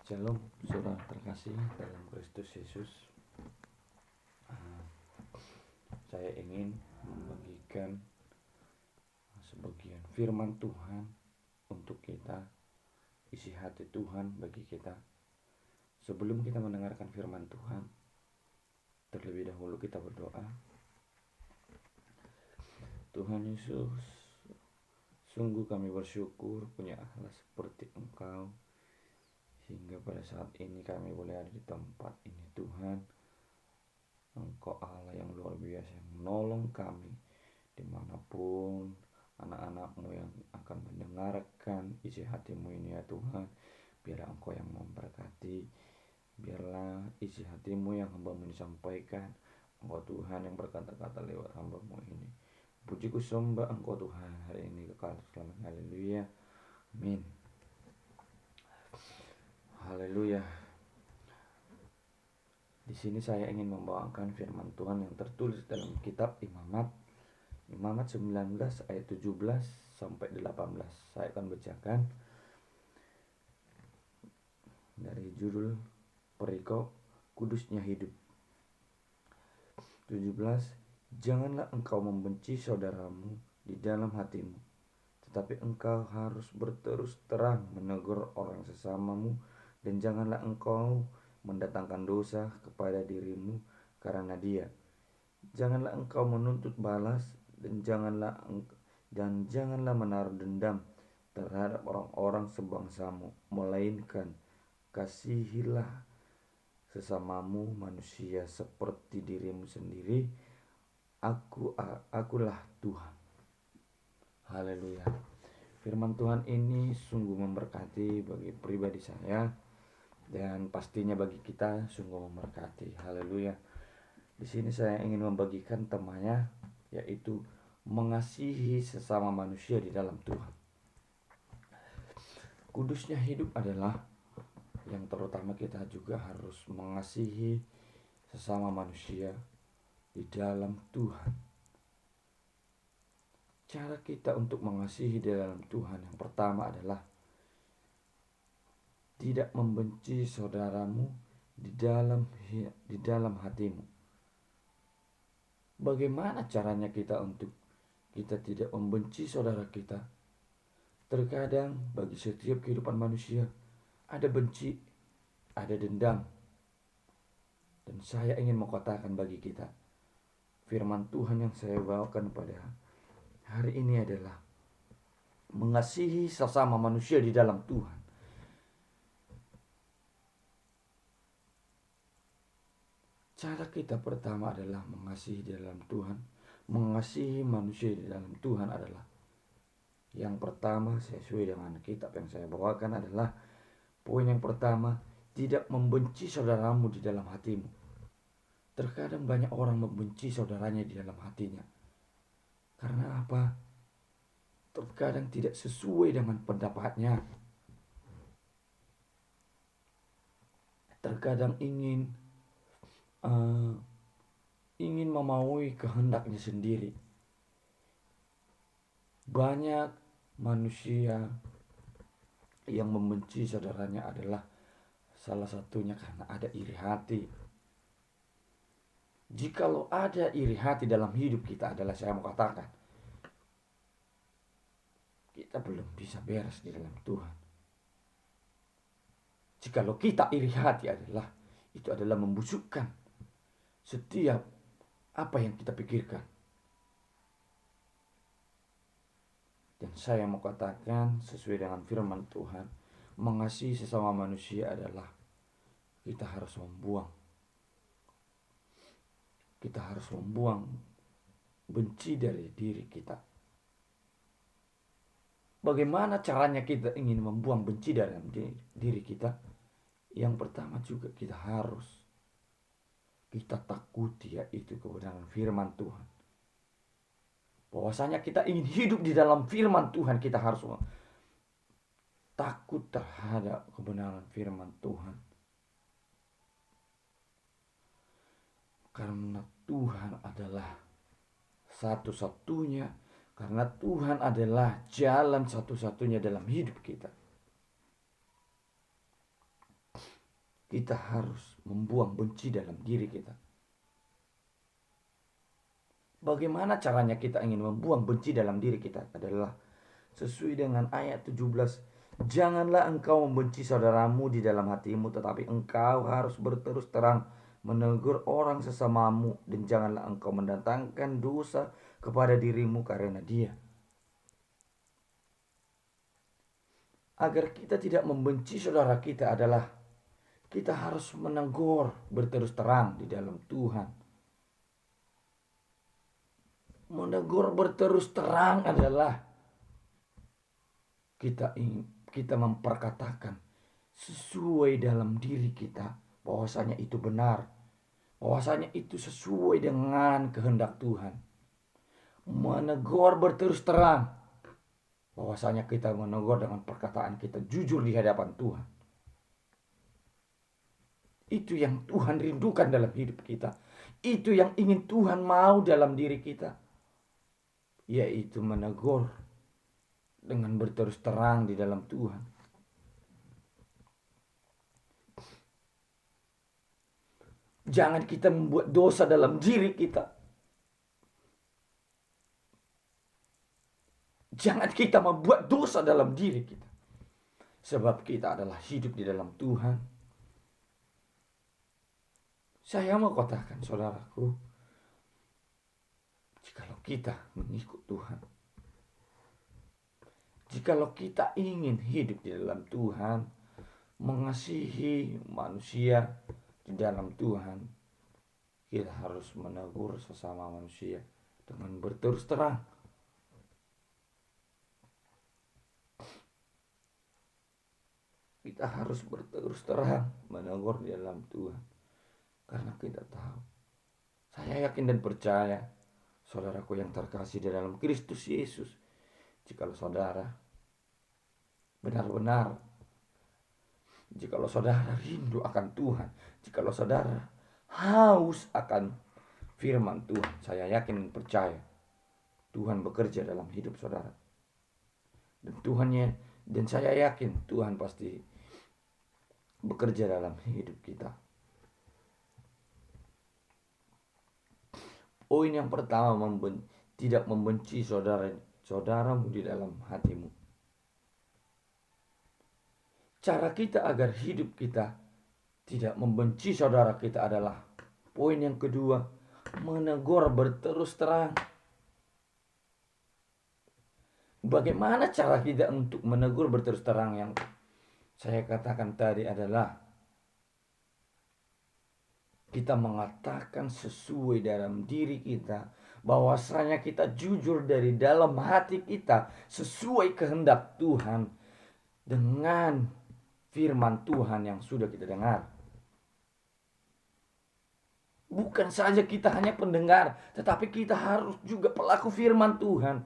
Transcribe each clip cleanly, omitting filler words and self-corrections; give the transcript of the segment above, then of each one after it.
Shalom, saudara terkasih dalam Kristus Yesus. Saya ingin membagikan sebagian firman Tuhan untuk kita, isi hati Tuhan bagi kita. Sebelum kita mendengarkan firman Tuhan, terlebih dahulu kita berdoa. Tuhan Yesus, sungguh kami bersyukur punya Allah seperti Engkau, sehingga pada saat ini kami boleh ada di tempat ini. Tuhan, Engkau Allah yang luar biasa, yang menolong kami dimanapun anak-anak-Mu yang akan mendengarkan isi hati-Mu ini ya Tuhan. Biarlah Engkau yang memberkati, biarlah isi hati-Mu yang hamba-Mu sampaikan. Engkau Tuhan yang berkata-kata lewat hamba-Mu ini. Puji ku sembah Engkau Tuhan hari ini kekal selamanya. Haleluya, amin. Haleluya. Di sini saya ingin membawakan firman Tuhan yang tertulis dalam kitab Imamat 19 ayat 17 sampai 18. Saya akan bacakan dari judul perikop Kudusnya Hidup. 17. Janganlah engkau membenci saudaramu di dalam hatimu, tetapi engkau harus berterus terang menegur orang sesamamu, dan janganlah engkau mendatangkan dosa kepada dirimu karena dia. Janganlah engkau menuntut balas, dan janganlah menaruh dendam terhadap orang-orang sebangsamu, melainkan kasihilah sesamamu manusia seperti dirimu sendiri. Akulah Tuhan. Haleluya. Firman Tuhan ini sungguh memberkati bagi pribadi saya, dan pastinya bagi kita sungguh memberkati. Haleluya. Di sini saya ingin membagikan temanya, yaitu mengasihi sesama manusia di dalam Tuhan. Kudusnya hidup adalah yang terutama kita juga harus mengasihi sesama manusia di dalam Tuhan. Cara kita untuk mengasihi di dalam Tuhan yang pertama adalah tidak membenci saudaramu di dalam hatimu. Bagaimana caranya kita untuk kita tidak membenci saudara kita? Terkadang bagi setiap kehidupan manusia ada benci, ada dendam. Dan saya ingin mengatakan bagi kita, firman Tuhan yang saya bawakan pada hari ini adalah mengasihi sesama manusia di dalam Tuhan. Cara kita pertama adalah mengasihi di dalam Tuhan. Mengasihi manusia di dalam Tuhan adalah yang pertama, sesuai dengan kitab yang saya bawakan, adalah poin yang pertama, tidak membenci saudaramu di dalam hatimu. Terkadang banyak orang membenci saudaranya di dalam hatinya. Karena apa? Terkadang tidak sesuai dengan pendapatnya. Terkadang ingin memaui kehendaknya sendiri. Banyak manusia yang membenci saudaranya adalah salah satunya karena ada iri hati. Jikalau ada iri hati dalam hidup kita adalah, saya mau katakan, kita belum bisa beres di dalam Tuhan. Jikalau kita iri hati itu adalah membusukkan setiap apa yang kita pikirkan. Dan saya mau katakan sesuai dengan firman Tuhan, mengasihi sesama manusia adalah kita harus membuang benci dari diri kita. Bagaimana caranya kita ingin membuang benci dalam diri kita? Yang pertama juga kita takuti, yaitu kebenaran firman Tuhan. Bahwasanya kita ingin hidup di dalam firman Tuhan, kita harus takut terhadap kebenaran firman Tuhan. Karena Tuhan adalah satu-satunya, karena Tuhan adalah jalan satu-satunya dalam hidup kita. kita harus membuang benci dalam diri kita. Bagaimana caranya kita ingin membuang benci dalam diri kita? Adalah sesuai dengan ayat 17. Janganlah engkau membenci saudaramu di dalam hatimu, tetapi engkau harus berterus terang menegur orang sesamamu, dan janganlah engkau mendatangkan dosa kepada dirimu karena dia. Agar kita tidak membenci saudara kita adalah kita harus menegur berterus terang di dalam Tuhan. Menegur berterus terang adalah kita memperkatakan sesuai dalam diri kita bahwasanya itu benar, bahwasanya itu sesuai dengan kehendak Tuhan. Menegur berterus terang bahwasanya kita menegur dengan perkataan kita jujur di hadapan Tuhan. Itu yang Tuhan rindukan dalam hidup kita. Itu yang ingin Tuhan mau dalam diri kita, yaitu menegur dengan berterus terang di dalam Tuhan. Jangan kita membuat dosa dalam diri kita. Jangan kita membuat dosa dalam diri kita. Sebab kita adalah hidup di dalam Tuhan. Saya mau katakan saudaraku, jikalau kita mengikut Tuhan, jikalau kita ingin hidup di dalam Tuhan, mengasihi manusia di dalam Tuhan, kita harus menegur sesama manusia dengan berterus terang. Kita harus berterus terang menegur di dalam Tuhan. Karena kita tahu, saya yakin dan percaya, saudaraku yang terkasih di dalam Kristus Yesus, jikalau saudara benar-benar, jikalau saudara rindu akan Tuhan, jikalau saudara haus akan firman Tuhan, saya yakin dan percaya Tuhan bekerja dalam hidup saudara. Dan saya yakin Tuhan pasti bekerja dalam hidup kita. Poin yang pertama, tidak membenci saudaramu di dalam hatimu. Cara kita agar hidup kita tidak membenci saudara kita adalah poin yang kedua, menegur berterus terang. Bagaimana cara kita untuk menegur berterus terang? Yang saya katakan tadi adalah kita mengatakan sesuai dalam diri kita, bahwasanya kita jujur dari dalam hati kita sesuai kehendak Tuhan dengan firman Tuhan yang sudah kita dengar. Bukan saja kita hanya pendengar, tetapi kita harus juga pelaku firman Tuhan.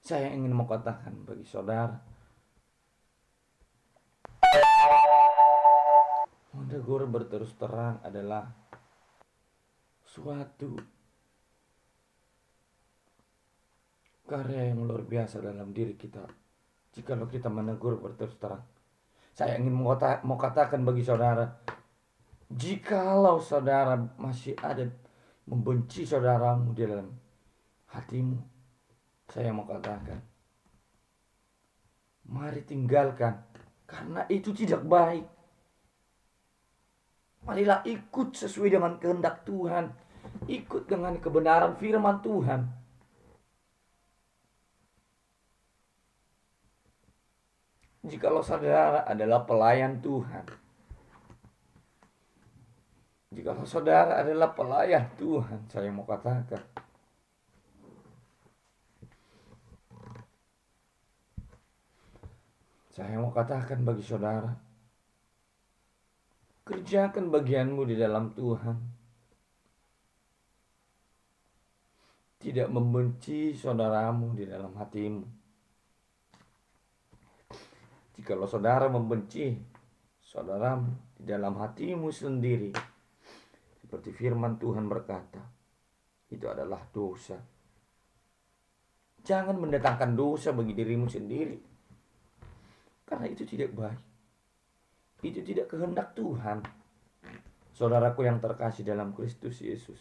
Saya ingin mengatakan bagi saudara, menegur berterus terang adalah suatu karya yang luar biasa dalam diri kita. Jikalau kita menegur berterus terang, saya ingin mau katakan bagi saudara, jikalau saudara masih ada membenci saudaramu di dalam hatimu, saya mau katakan, mari tinggalkan, karena itu tidak baik. Marilah ikut sesuai dengan kehendak Tuhan. Ikut dengan kebenaran firman Tuhan. Jikalau saudara adalah pelayan Tuhan, jikalau saudara adalah pelayan Tuhan, saya mau katakan, bagi saudara, kerjakan bagianmu di dalam Tuhan. Tidak membenci saudaramu di dalam hatimu. Jikalau saudara membenci saudaramu di dalam hatimu sendiri, seperti firman Tuhan berkata, itu adalah dosa. Jangan mendatangkan dosa bagi dirimu sendiri, karena itu tidak baik. itu tidak kehendak Tuhan. Saudaraku yang terkasih dalam Kristus Yesus,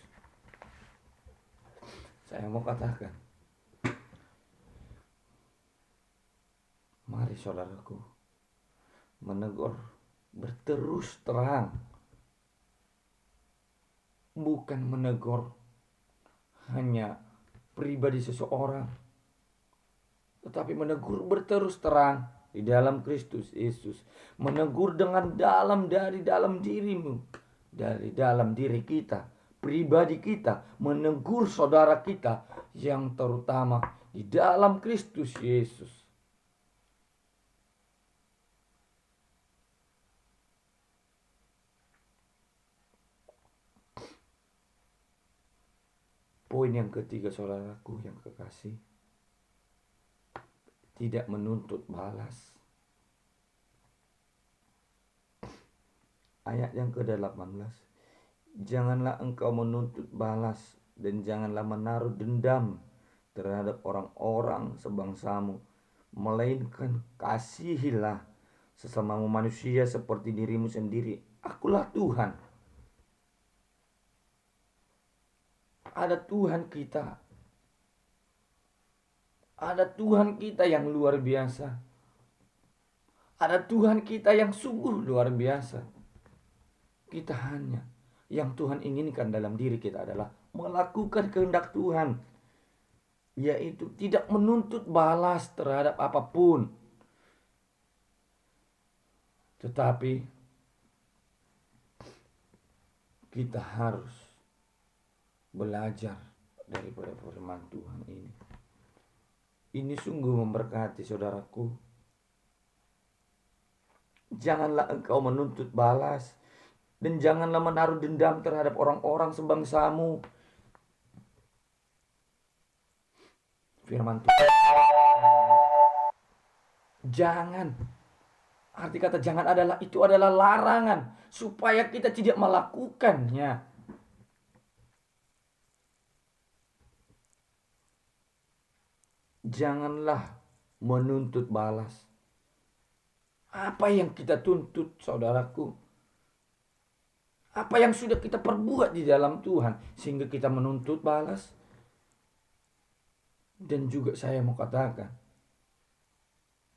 saya mau katakan, mari saudaraku menegur berterus terang, bukan menegur hanya pribadi seseorang, tetapi menegur berterus terang di dalam Kristus Yesus. Menegur dengan dari dalam dirimu, dari dalam diri kita, pribadi kita, menegur saudara kita yang terutama di dalam Kristus Yesus. Poin yang ketiga, saudaraku yang kekasih, tidak menuntut balas. Ayat yang ke-18, janganlah engkau menuntut balas dan janganlah menaruh dendam terhadap orang-orang sebangsamu, melainkan kasihilah sesamamu manusia seperti dirimu sendiri. Akulah Tuhan. Ada Tuhan kita. Ada Tuhan kita yang luar biasa. Ada Tuhan kita yang sungguh luar biasa. Kita hanya, yang Tuhan inginkan dalam diri kita adalah melakukan kehendak Tuhan, yaitu tidak menuntut balas terhadap apapun, tetapi kita harus belajar daripada firman Tuhan ini. Ini sungguh memberkati saudaraku. Janganlah engkau menuntut balas dan janganlah menaruh dendam terhadap orang-orang sebangsamu. Firman Tuhan. Jangan. Arti kata jangan adalah, itu adalah larangan supaya kita tidak melakukannya. Janganlah menuntut balas. Apa yang kita tuntut, saudaraku? Apa yang sudah kita perbuat di dalam Tuhan sehingga kita menuntut balas? Dan juga saya mau katakan,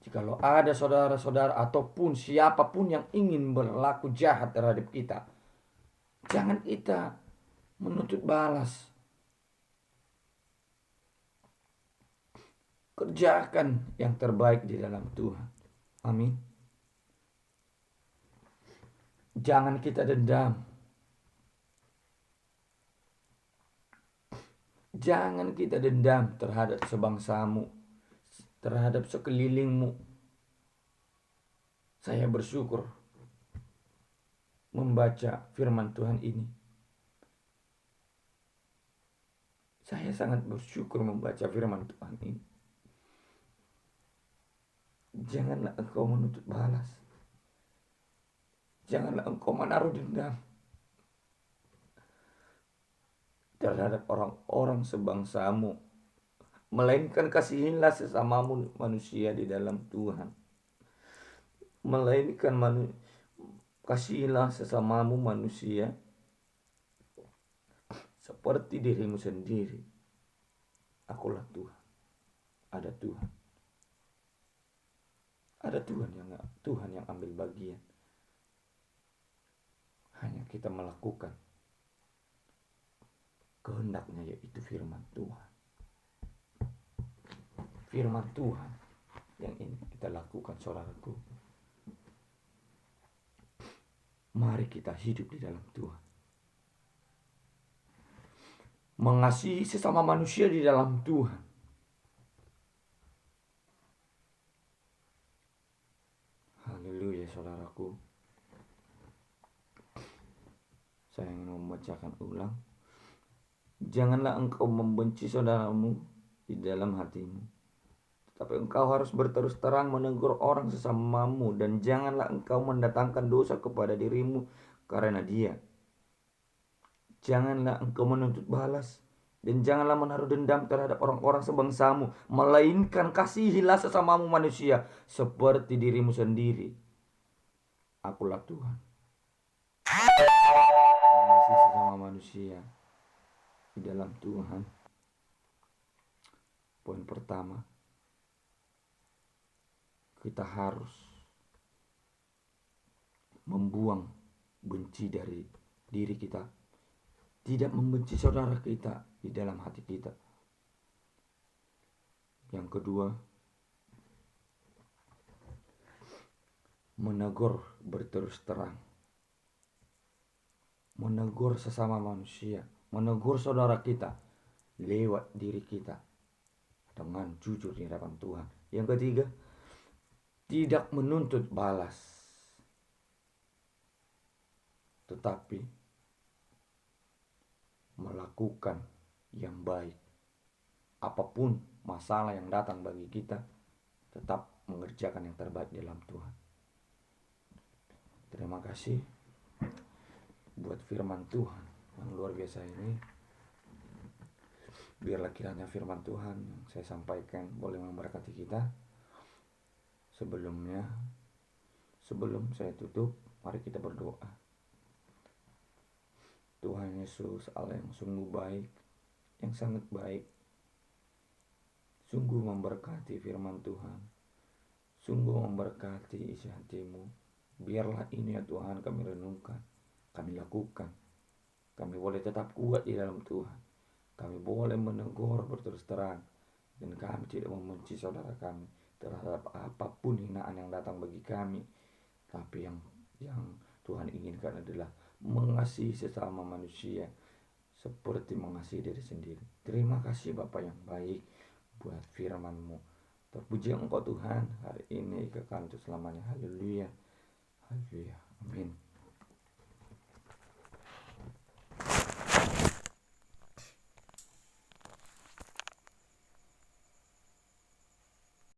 jikalau ada saudara-saudara ataupun siapapun yang ingin berlaku jahat terhadap kita, jangan kita menuntut balas. Kerjakan yang terbaik di dalam Tuhan. Amin. Jangan kita dendam. Jangan kita dendam terhadap sebangsamu, terhadap sekelilingmu. Saya bersyukur membaca firman Tuhan ini. Saya sangat bersyukur membaca firman Tuhan ini. Janganlah engkau menuntut balas. Janganlah engkau menaruh dendam terhadap orang-orang sebangsamu, melainkan kasihilah sesamamu manusia di dalam Tuhan. Melainkan kasihilah sesamamu manusia seperti dirimu sendiri. Akulah Tuhan. Ada Tuhan. Ada Tuhan yang ambil bagian. Hanya kita melakukan kehendaknya, yaitu firman Tuhan. Firman Tuhan yang ini kita lakukan, saudaraku. Mari kita hidup di dalam Tuhan. Mengasihi sesama manusia di dalam Tuhan. Haleluya, saudaraku. Saya ingin membacakan ulang. Janganlah engkau membenci saudaramu di dalam hatimu, tetapi engkau harus berterus terang menegur orang sesamamu, dan janganlah engkau mendatangkan dosa kepada dirimu karena dia. Janganlah engkau menuntut balas, dan janganlah menaruh dendam terhadap orang-orang sebangsamu, melainkan kasihilah sesamamu manusia seperti dirimu sendiri. Akulah Tuhan. Mengasihi sesama manusia di dalam Tuhan. Poin pertama, kita harus membuang benci dari diri kita, tidak membenci saudara kita di dalam hati kita. Yang kedua, menegur berterus terang, menegur sesama manusia, menegur saudara kita lewat diri kita dengan jujur di hadapan Tuhan. Yang ketiga, tidak menuntut balas, tetapi melakukan yang baik. Apapun masalah yang datang bagi kita, tetap mengerjakan yang terbaik dalam Tuhan. Terima kasih buat firman Tuhan yang luar biasa ini. Biarlah kiranya firman Tuhan yang saya sampaikan boleh memberkati kita. Sebelum saya tutup, mari kita berdoa. Tuhan Yesus, Allah yang sungguh baik, yang sangat baik, sungguh memberkati firman Tuhan, sungguh memberkati isi hatimu. Biarlah ini ya Tuhan kami renungkan, kami lakukan. Kami boleh tetap kuat di dalam Tuhan. Kami boleh menegur berterus terang. Dan kami tidak membenci saudara kami terhadap apapun hinaan yang datang bagi kami. Tapi yang Tuhan inginkan adalah mengasihi sesama manusia seperti mengasihi diri sendiri. Terima kasih Bapa yang baik buat firman-Mu. Terpuji Engkau Tuhan hari ini kekal untuk selamanya. Haleluya. Haleluya.